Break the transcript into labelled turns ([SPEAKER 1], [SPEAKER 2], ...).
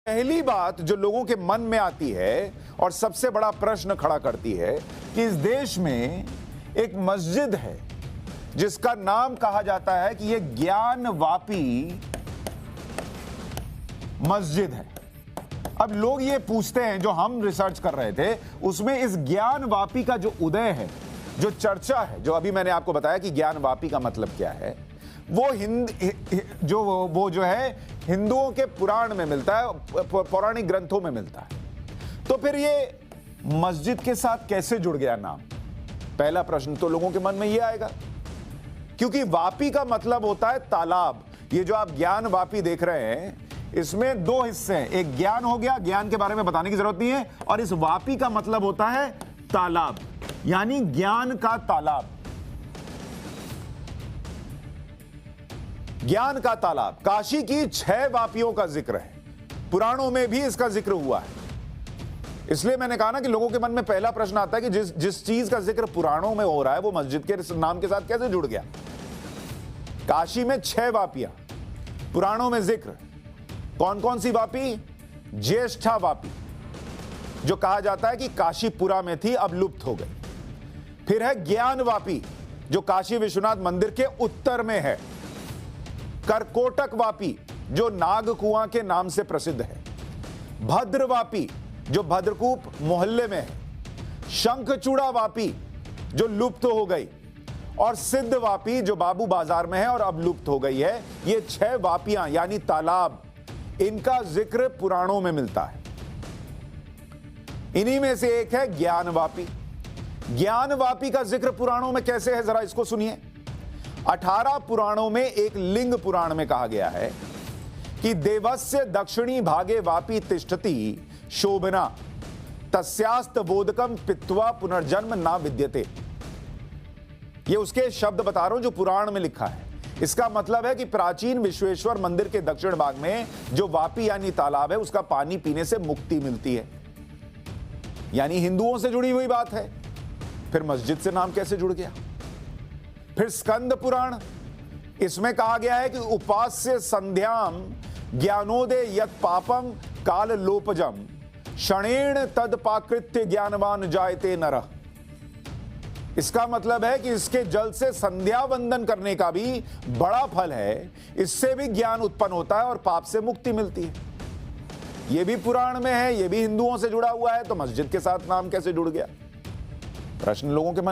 [SPEAKER 1] पहली बात जो लोगों के मन में आती है और सबसे बड़ा प्रश्न खड़ा करती है कि इस देश में एक मस्जिद है जिसका नाम कहा जाता है कि यह ज्ञानवापी मस्जिद है। अब लोग ये पूछते हैं, जो हम रिसर्च कर रहे थे उसमें इस ज्ञानवापी का जो उदय है, जो चर्चा है, जो अभी मैंने आपको बताया कि ज्ञानवापी का मतलब क्या है, वो जो है हिंदुओं के पुराण में मिलता है, पौराणिक ग्रंथों में मिलता है। तो फिर ये मस्जिद के साथ कैसे जुड़ गया नाम? पहला प्रश्न तो लोगों के मन में ये आएगा, क्योंकि वापी का मतलब होता है तालाब। ये जो आप ज्ञान वापी देख रहे हैं इसमें दो हिस्से हैं, एक ज्ञान हो गया, ज्ञान के बारे में बताने की जरूरत नहीं है, और इस वापी का मतलब होता है तालाब, यानी ज्ञान का तालाब। ज्ञान का तालाब। काशी की 6 वापियों का जिक्र है, पुराणों में भी इसका जिक्र हुआ है। इसलिए मैंने कहा ना कि लोगों के मन में पहला प्रश्न आता है कि जिस चीज का जिक्र पुराणों में हो रहा है वो मस्जिद के नाम के साथ कैसे जुड़ गया। काशी में 6 वापियां, पुराणों में जिक्र। कौन कौन सी वापी? ज्येष्ठा वापी, जो कहा जाता है कि काशीपुरा में थी, अब लुप्त हो गई। फिर है ज्ञान वापी, जो काशी विश्वनाथ मंदिर के उत्तर में है। करकोटक वापी, जो नागकुआं के नाम से प्रसिद्ध है। भद्रवापी, जो भद्रकूप मोहल्ले में है। शंखचूड़ा वापी, जो लुप्त हो गई, और सिद्ध वापी, जो बाबू बाजार में है और अब लुप्त हो गई है। ये 6 वापियां यानी तालाब, इनका जिक्र पुराणों में मिलता है। इन्हीं में से एक है ज्ञानवापी। ज्ञानवापी का जिक्र पुराणों में कैसे है, जरा इसको सुनिए। 18 पुराणों में एक लिंग पुराण में कहा गया है कि देवस्य दक्षिणी भागे वापी तिष्ठति शोभना तस्यास्त बोधकम पित्वा पुनर्जन्म ना विद्यते। ये उसके शब्द बता रहा हूं जो पुराण में लिखा है। इसका मतलब है कि प्राचीन विश्वेश्वर मंदिर के दक्षिण भाग में जो वापी यानी तालाब है, उसका पानी पीने से मुक्ति मिलती है। यानी हिंदुओं से जुड़ी हुई बात है। फिर मस्जिद से नाम कैसे जुड़ गया? फिर स्कंद पुराण, इसमें कहा गया है कि उपास्य संध्याम ज्ञानोदय यत पापम काल लोपजम क्षणेण तद पाकृत्य ज्ञानवान जायते नरः। इसका मतलब है कि इसके जल से संध्या वंदन करने का भी बड़ा फल है, इससे भी ज्ञान उत्पन्न होता है और पाप से मुक्ति मिलती है। यह भी पुराण में है, यह भी हिंदुओं से जुड़ा हुआ है, तो मस्जिद के साथ नाम कैसे जुड़ गया? प्रश्न लोगों के मन